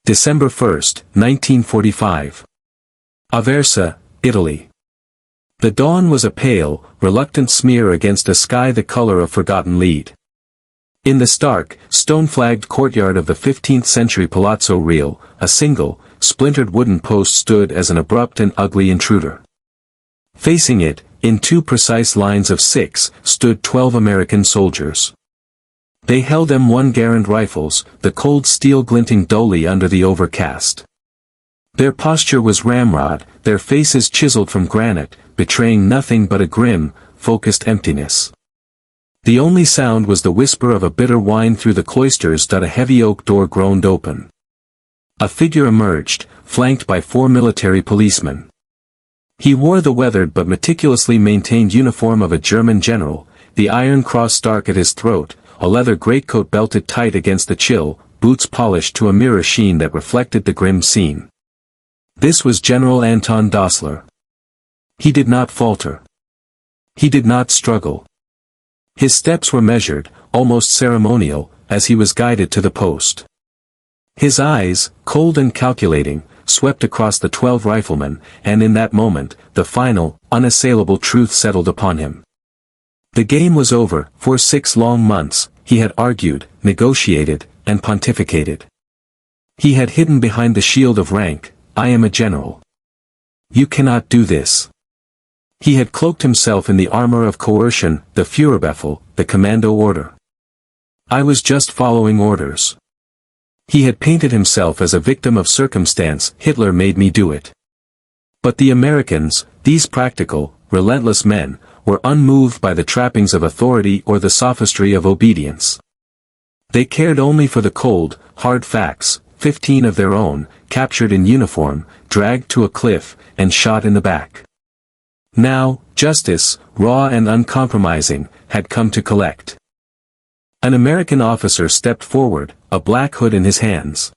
December 1st, 1945. Aversa, Italy. The dawn was a pale, reluctant smear against a sky the color of forgotten lead. In the stark, stone-flagged courtyard of the 15th-century Palazzo Reale, a single, splintered wooden post stood as an abrupt and ugly intruder. Facing it, in two precise lines of 6, stood 12 American soldiers. They held M1 Garand rifles, the cold steel glinting dully under the overcast. Their posture was ramrod, their faces chiseled from granite, betraying nothing but a grim, focused emptiness. The only sound was the whisper of a bitter whine through the cloisters. A heavy oak door groaned open. A figure emerged, flanked by 4 military policemen. He wore the weathered but meticulously maintained uniform of a German general, the iron cross stark at his throat, a leather greatcoat belted tight against the chill, boots polished to a mirror sheen that reflected the grim scene. This was General Anton Dassler. He did not falter. He did not struggle. His steps were measured, almost ceremonial, as he was guided to the post. His eyes, cold and calculating, swept across the 12 riflemen, and in that moment, the final, unassailable truth settled upon him. The game was over. For 6 long months, he had argued, negotiated, and pontificated. He had hidden behind the shield of rank, "I am a general. You cannot do this." He had cloaked himself in the armor of coercion, the Führerbefehl, the commando order. "I was just following orders." He had painted himself as a victim of circumstance. "Hitler made me do it." But the Americans, these practical, relentless men, were unmoved by the trappings of authority or the sophistry of obedience. They cared only for the cold, hard facts. 15 of their own, captured in uniform, dragged to a cliff, and shot in the back. Now, justice, raw and uncompromising, had come to collect. An American officer stepped forward, a black hood in his hands.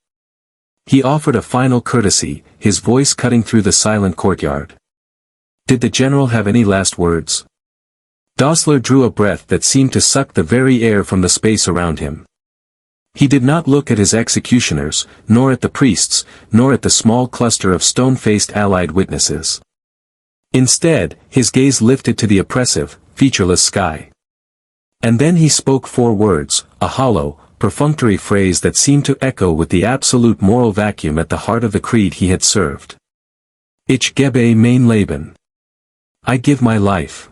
He offered a final courtesy, his voice cutting through the silent courtyard. Did the general have any last words? Dassler drew a breath that seemed to suck the very air from the space around him. He did not look at his executioners, nor at the priests, nor at the small cluster of stone-faced allied witnesses. Instead, his gaze lifted to the oppressive, featureless sky. And then he spoke 4 words, a hollow, perfunctory phrase that seemed to echo with the absolute moral vacuum at the heart of the creed he had served. Ich gebe mein Leben. I give my life.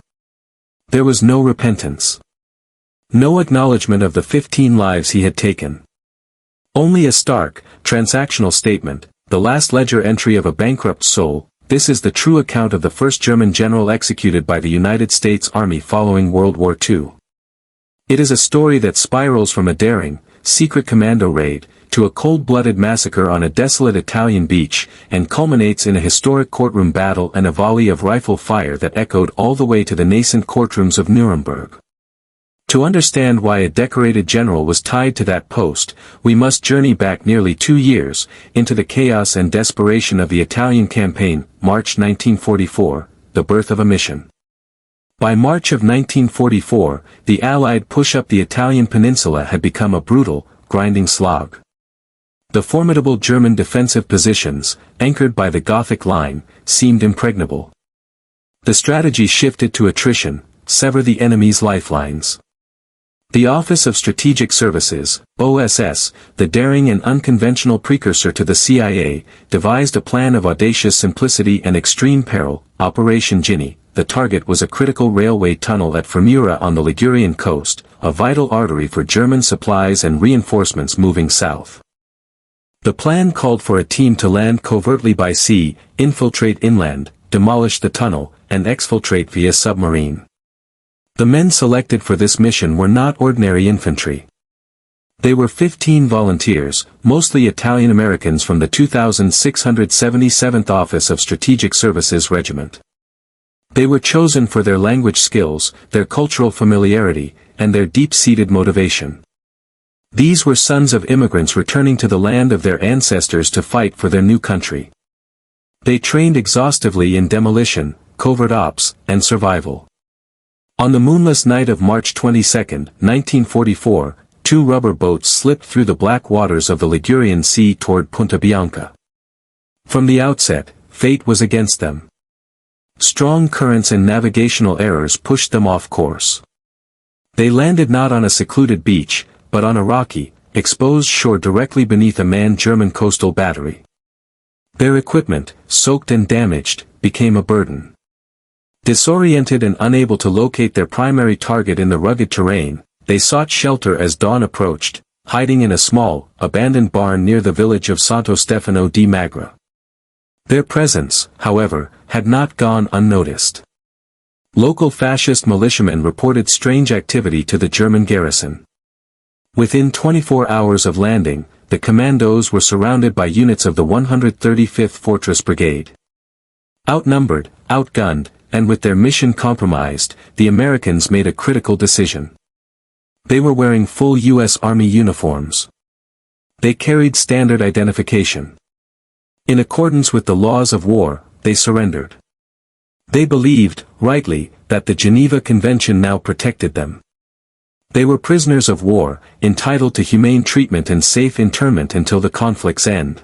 There was no repentance. No acknowledgement of the 15 lives he had taken. Only a stark, transactional statement, the last ledger entry of a bankrupt soul. This is the true account of the first German general executed by the United States Army following World War II. It is a story that spirals from a daring, secret commando raid, to a cold-blooded massacre on a desolate Italian beach, and culminates in a historic courtroom battle and a volley of rifle fire that echoed all the way to the nascent courtrooms of Nuremberg. To understand why a decorated general was tied to that post, we must journey back nearly 2 years, into the chaos and desperation of the Italian campaign, March 1944, the birth of a mission. By March of 1944, the Allied push up the Italian peninsula had become a brutal, grinding slog. The formidable German defensive positions, anchored by the Gothic Line, seemed impregnable. The strategy shifted to attrition, sever the enemy's lifelines. The Office of Strategic Services, OSS, the daring and unconventional precursor to the CIA, devised a plan of audacious simplicity and extreme peril, Operation Ginny. The target was a critical railway tunnel at Fermura on the Ligurian coast, a vital artery for German supplies and reinforcements moving south. The plan called for a team to land covertly by sea, infiltrate inland, demolish the tunnel, and exfiltrate via submarine. The men selected for this mission were not ordinary infantry. They were 15 volunteers, mostly Italian Americans from the 2677th Office of Strategic Services Regiment. They were chosen for their language skills, their cultural familiarity, and their deep-seated motivation. These were sons of immigrants returning to the land of their ancestors to fight for their new country. They trained exhaustively in demolition, covert ops, and survival. On the moonless night of March 22, 1944, 2 rubber boats slipped through the black waters of the Ligurian Sea toward Punta Bianca. From the outset, fate was against them. Strong currents and navigational errors pushed them off course. They landed not on a secluded beach, but on a rocky, exposed shore directly beneath a manned German coastal battery. Their equipment, soaked and damaged, became a burden. Disoriented and unable to locate their primary target in the rugged terrain, they sought shelter as dawn approached, hiding in a small, abandoned barn near the village of Santo Stefano di Magra. Their presence, however, had not gone unnoticed. Local fascist militiamen reported strange activity to the German garrison. Within 24 hours of landing, the commandos were surrounded by units of the 135th Fortress Brigade. Outnumbered, outgunned, and with their mission compromised, the Americans made a critical decision. They were wearing full U.S. Army uniforms. They carried standard identification. In accordance with the laws of war, they surrendered. They believed, rightly, that the Geneva Convention now protected them. They were prisoners of war, entitled to humane treatment and safe internment until the conflict's end.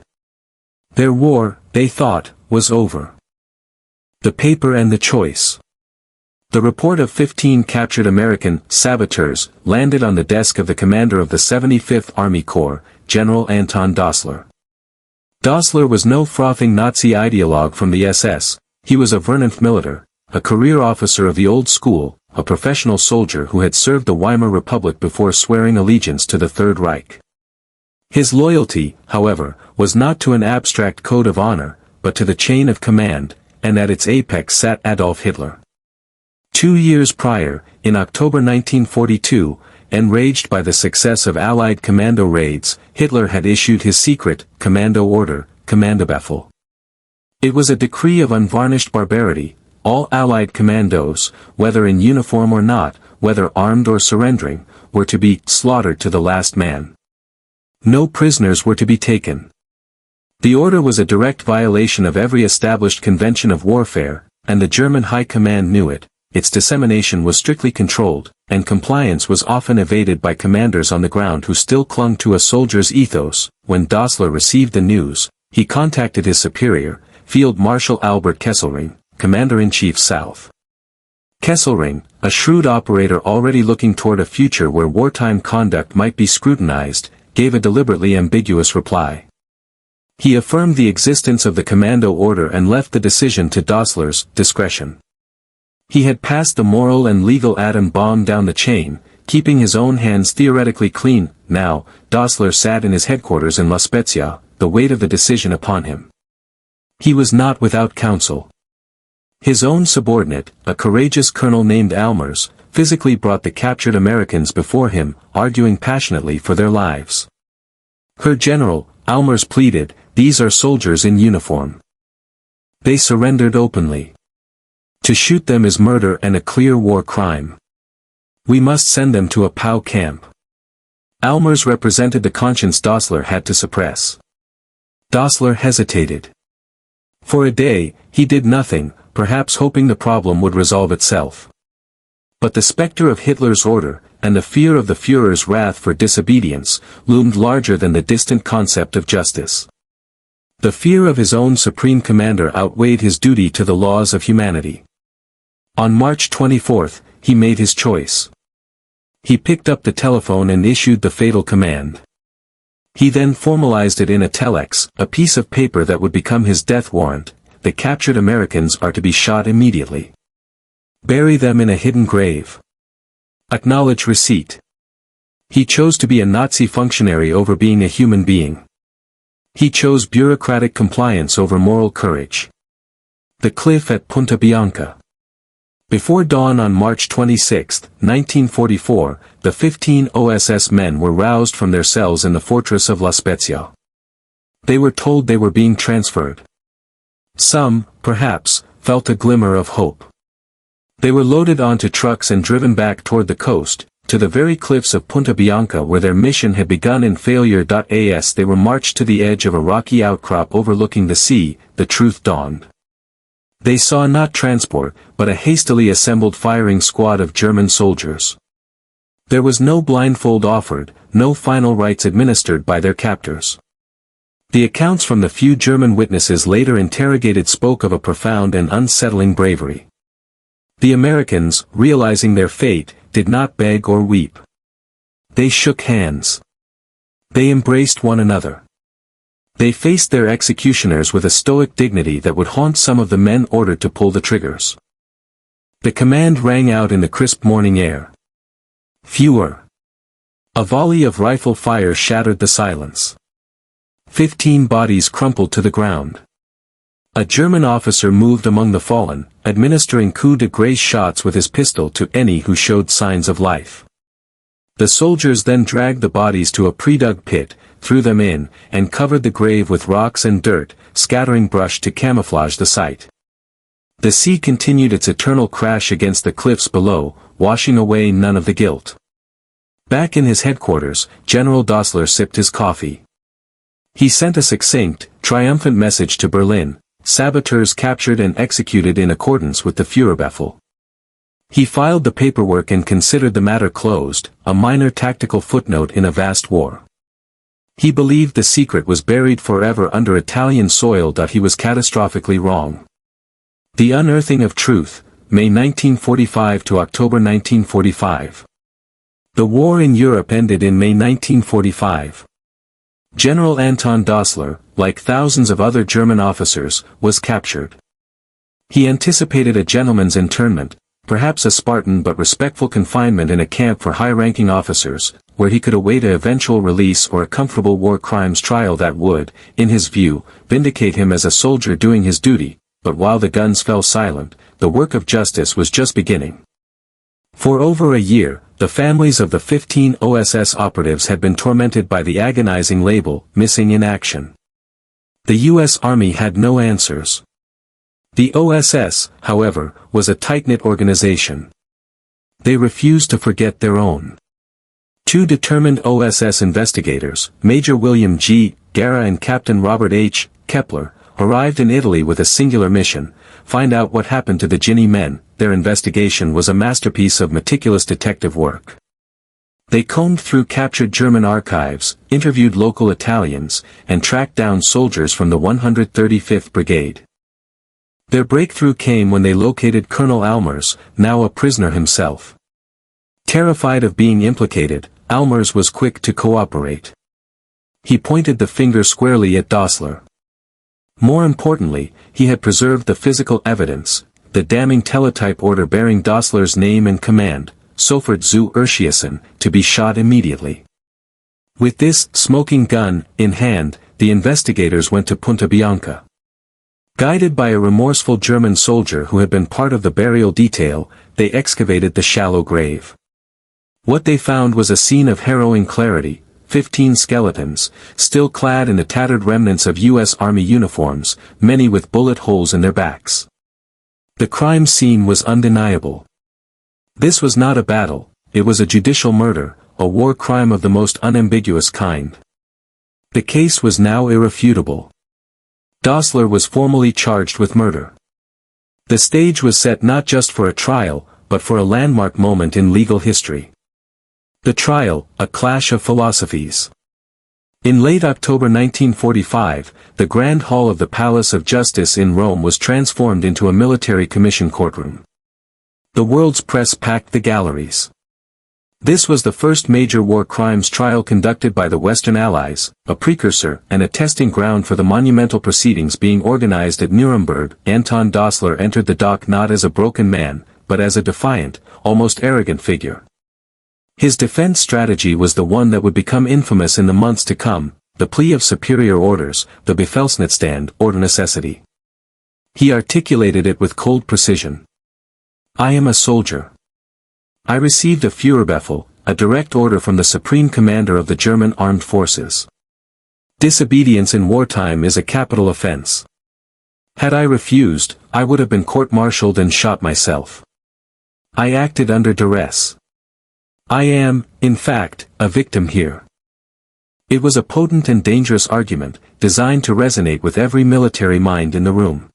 Their war, they thought, was over. The paper and the choice. The report of 15 captured American saboteurs landed on the desk of the commander of the 75th Army Corps, General Anton Dossler. Dossler was no frothing Nazi ideologue from the SS, he was a Vernunft Militaire, a career officer of the old school, a professional soldier who had served the Weimar Republic before swearing allegiance to the Third Reich. His loyalty, however, was not to an abstract code of honor, but to the chain of command, and at its apex sat Adolf Hitler. 2 years prior, in October 1942, enraged by the success of Allied commando raids, Hitler had issued his secret, commando order, Kommandobefehl. It was a decree of unvarnished barbarity. All Allied commandos, whether in uniform or not, whether armed or surrendering, were to be slaughtered to the last man. No prisoners were to be taken. The order was a direct violation of every established convention of warfare, and the German High Command knew it. Its dissemination was strictly controlled, and compliance was often evaded by commanders on the ground who still clung to a soldier's ethos. When Dossler received the news, he contacted his superior, Field Marshal Albert Kesselring, Commander-in-Chief South. Kesselring, a shrewd operator already looking toward a future where wartime conduct might be scrutinized, gave a deliberately ambiguous reply. He affirmed the existence of the commando order and left the decision to Dossler's discretion. He had passed the moral and legal atom bomb down the chain, keeping his own hands theoretically clean. Now, Dossler sat in his headquarters in La Spezia, the weight of the decision upon him. He was not without counsel. His own subordinate, a courageous colonel named Almers, physically brought the captured Americans before him, arguing passionately for their lives. Her general, Almers pleaded, "These are soldiers in uniform. They surrendered openly. To shoot them is murder and a clear war crime. We must send them to a POW camp." Almers represented the conscience Dossler had to suppress. Dossler hesitated. For a day, he did nothing, perhaps hoping the problem would resolve itself. But the specter of Hitler's order, and the fear of the Führer's wrath for disobedience, loomed larger than the distant concept of justice. The fear of his own supreme commander outweighed his duty to the laws of humanity. On March 24, he made his choice. He picked up the telephone and issued the fatal command. He then formalized it in a telex, a piece of paper that would become his death warrant: the captured Americans are to be shot immediately. Bury them in a hidden grave. Acknowledge receipt. He chose to be a Nazi functionary over being a human being. He chose bureaucratic compliance over moral courage. The cliff at Punta Bianca. Before dawn on March 26, 1944, the 15 OSS men were roused from their cells in the fortress of La Spezia. They were told they were being transferred. Some, perhaps, felt a glimmer of hope. They were loaded onto trucks and driven back toward the coast, to the very cliffs of Punta Bianca where their mission had begun in failure. They were marched to the edge of a rocky outcrop overlooking the sea. The truth dawned. They saw not transport, but a hastily assembled firing squad of German soldiers. There was no blindfold offered, no final rites administered by their captors. The accounts from the few German witnesses later interrogated spoke of a profound and unsettling bravery. The Americans, realizing their fate, did not beg or weep. They shook hands. They embraced one another. They faced their executioners with a stoic dignity that would haunt some of the men ordered to pull the triggers. The command rang out in the crisp morning air. Fewer. A volley of rifle fire shattered the silence. 15 bodies crumpled to the ground. A German officer moved among the fallen, administering coup de grace shots with his pistol to any who showed signs of life. The soldiers then dragged the bodies to a pre-dug pit, threw them in, and covered the grave with rocks and dirt, scattering brush to camouflage the site. The sea continued its eternal crash against the cliffs below, washing away none of the guilt. Back in his headquarters, General Dassler sipped his coffee. He sent a succinct, triumphant message to Berlin: saboteurs captured and executed in accordance with the Führerbefehl. He filed the paperwork and considered the matter closed, a minor tactical footnote in a vast war. He believed the secret was buried forever under Italian soil. He was catastrophically wrong. The Unearthing of Truth, May 1945 to October 1945. The war in Europe ended in May 1945. General Anton Dassler, like thousands of other German officers, was captured. He anticipated a gentleman's internment, perhaps a Spartan but respectful confinement in a camp for high-ranking officers, where he could await a eventual release or a comfortable war crimes trial that would, in his view, vindicate him as a soldier doing his duty. But while the guns fell silent, the work of justice was just beginning. For over a year, the families of the 15 OSS operatives had been tormented by the agonizing label, "missing in action." The U.S. Army had no answers. The OSS, however, was a tight-knit organization. They refused to forget their own. Two determined OSS investigators, Major William G. Guerra and Captain Robert H. Kepler, arrived in Italy with a singular mission: find out what happened to the Ginny men. Their investigation was a masterpiece of meticulous detective work. They combed through captured German archives, interviewed local Italians, and tracked down soldiers from the 135th Brigade. Their breakthrough came when they located Colonel Almers, now a prisoner himself. Terrified of being implicated, Almers was quick to cooperate. He pointed the finger squarely at Dassler. More importantly, he had preserved the physical evidence, the damning teletype order bearing Dassler's name and command, Sofort zu Erschießen, to be shot immediately. With this smoking gun in hand, the investigators went to Punta Bianca. Guided by a remorseful German soldier who had been part of the burial detail, they excavated the shallow grave. What they found was a scene of harrowing clarity: 15 skeletons, still clad in the tattered remnants of U.S. Army uniforms, many with bullet holes in their backs. The crime scene was undeniable. This was not a battle, it was a judicial murder, a war crime of the most unambiguous kind. The case was now irrefutable. Dassler was formally charged with murder. The stage was set not just for a trial, but for a landmark moment in legal history. The trial, a clash of philosophies. In late October 1945, the Grand Hall of the Palace of Justice in Rome was transformed into a military commission courtroom. The world's press packed the galleries. This was the first major war crimes trial conducted by the Western Allies, a precursor and a testing ground for the monumental proceedings being organized at Nuremberg. Anton Dassler entered the dock not as a broken man, but as a defiant, almost arrogant figure. His defense strategy was the one that would become infamous in the months to come: the plea of superior orders, the Befehlsnotstand, or necessity. He articulated it with cold precision. I am a soldier. I received a Führerbefehl, a direct order from the supreme commander of the German armed forces. Disobedience in wartime is a capital offense. Had I refused, I would have been court-martialed and shot myself. I acted under duress. I am, in fact, a victim here. It was a potent and dangerous argument, designed to resonate with every military mind in the room.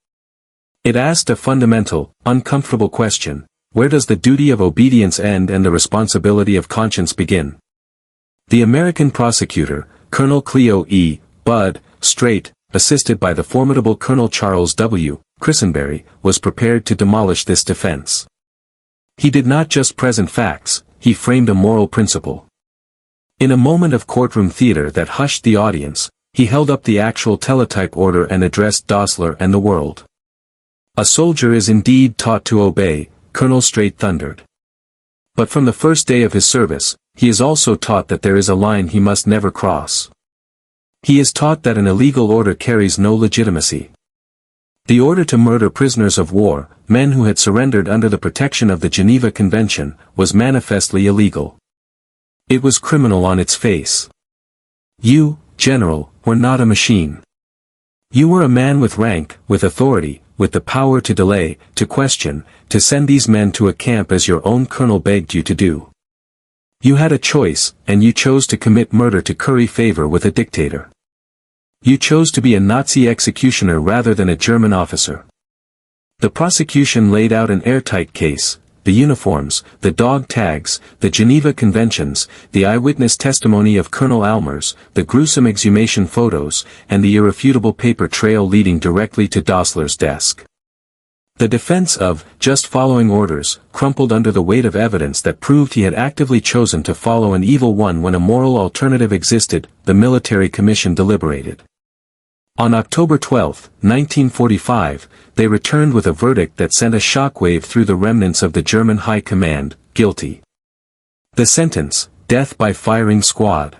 It asked a fundamental, uncomfortable question: where does the duty of obedience end and the responsibility of conscience begin? The American prosecutor, Colonel Cleo E. Bud Straight, assisted by the formidable Colonel Charles W. Christenberry, was prepared to demolish this defense. He did not just present facts, he framed a moral principle. In a moment of courtroom theater that hushed the audience, he held up the actual teletype order and addressed Dossler and the world. "A soldier is indeed taught to obey," Colonel Straight thundered. "But from the first day of his service, he is also taught that there is a line he must never cross. He is taught that an illegal order carries no legitimacy. The order to murder prisoners of war, men who had surrendered under the protection of the Geneva Convention, was manifestly illegal. It was criminal on its face. You, General, were not a machine. You were a man with rank, with authority, with the power to delay, to question, to send these men to a camp as your own colonel begged you to do. You had a choice, and you chose to commit murder to curry favor with a dictator. You chose to be a Nazi executioner rather than a German officer. The prosecution laid out an airtight case: the uniforms, the dog tags, the Geneva Conventions, the eyewitness testimony of Colonel Almers, the gruesome exhumation photos, and the irrefutable paper trail leading directly to Dossler's desk. The defense of just following orders crumpled under the weight of evidence that proved he had actively chosen to follow an evil one when a moral alternative existed. The military commission deliberated. On October 12, 1945, they returned with a verdict that sent a shockwave through the remnants of the German High Command: guilty. The sentence: death by firing squad.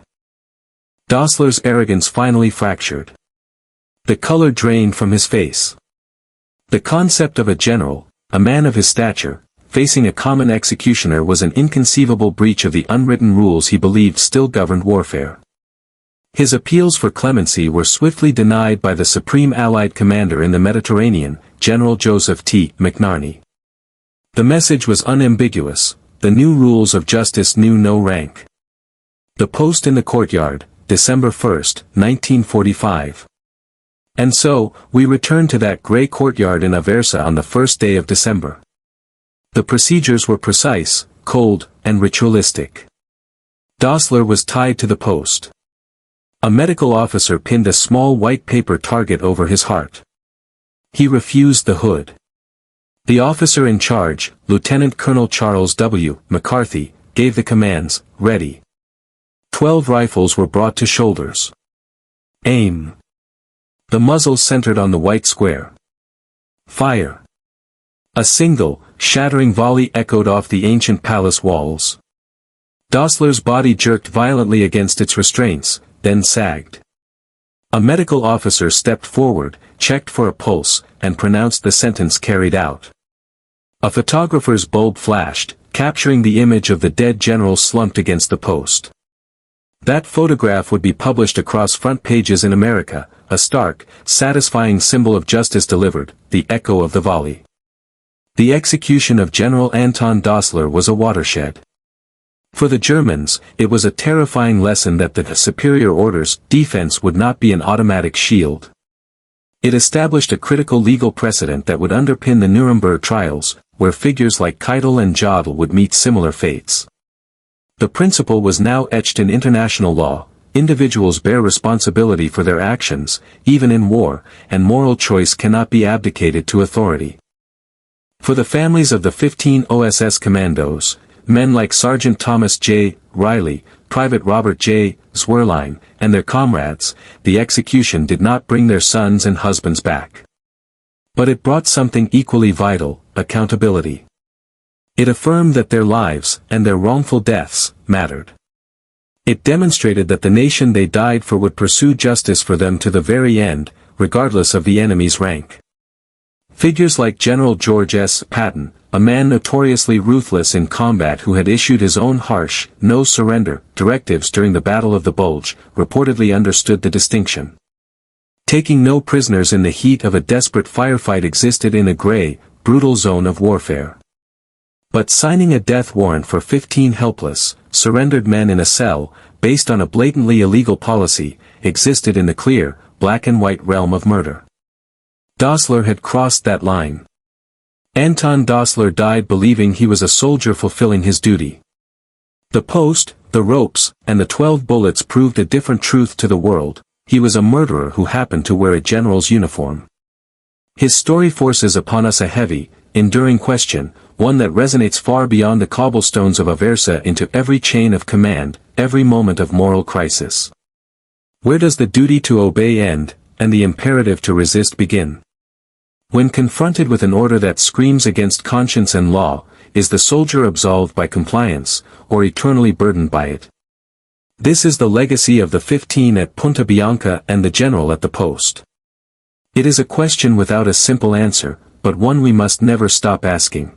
Dossler's arrogance finally fractured. The color drained from his face. The concept of a general, a man of his stature, facing a common executioner was an inconceivable breach of the unwritten rules he believed still governed warfare. His appeals for clemency were swiftly denied by the supreme Allied commander in the Mediterranean, General Joseph T. McNarney. The message was unambiguous: the new rules of justice knew no rank. The Post in the Courtyard, December 1, 1945. And so, we return to that grey courtyard in Aversa on the first day of December. The procedures were precise, cold, and ritualistic. Dossler was tied to the post. A medical officer pinned a small white paper target over his heart. He refused the hood. The officer in charge, Lieutenant Colonel Charles W. McCarthy, gave the commands: ready. 12 rifles were brought to shoulders. Aim. The muzzles centered on the white square. Fire. A single, shattering volley echoed off the ancient palace walls. Dossler's body jerked violently against its restraints, then sagged. A medical officer stepped forward, checked for a pulse, and pronounced the sentence carried out. A photographer's bulb flashed, capturing the image of the dead general slumped against the post. That photograph would be published across front pages in America, a stark, satisfying symbol of justice delivered, the echo of the volley. The execution of General Anton Dossler was a watershed. For the Germans, it was a terrifying lesson that the superior order's defense would not be an automatic shield. It established a critical legal precedent that would underpin the Nuremberg trials, where figures like Keitel and Jodl would meet similar fates. The principle was now etched in international law: individuals bear responsibility for their actions, even in war, and moral choice cannot be abdicated to authority. For the families of the 15 OSS commandos, men like Sergeant Thomas J. Riley, Private Robert J. Zwerlein, and their comrades, the execution did not bring their sons and husbands back. But it brought something equally vital: accountability. It affirmed that their lives, and their wrongful deaths, mattered. It demonstrated that the nation they died for would pursue justice for them to the very end, regardless of the enemy's rank. Figures like General George S. Patton, a man notoriously ruthless in combat who had issued his own harsh, no-surrender, directives during the Battle of the Bulge, reportedly understood the distinction. Taking no prisoners in the heat of a desperate firefight existed in a gray, brutal zone of warfare. But signing a death warrant for 15 helpless, surrendered men in a cell, based on a blatantly illegal policy, existed in the clear, black and white realm of murder. Dossler had crossed that line. Anton Dossler died believing he was a soldier fulfilling his duty. The Post, The ropes, and the 12 bullets proved a different truth to the world: he was a murderer who happened to wear a general's uniform. His story forces upon us a heavy, enduring question, one that resonates far beyond the cobblestones of Aversa into every chain of command, every moment of moral crisis. Where does the duty to obey end, and the imperative to resist begin? When confronted with an order that screams against conscience and law, is the soldier absolved by compliance, or eternally burdened by it? This is the legacy of the 15 at Punta Bianca and the general at the post. It is a question without a simple answer, but one we must never stop asking.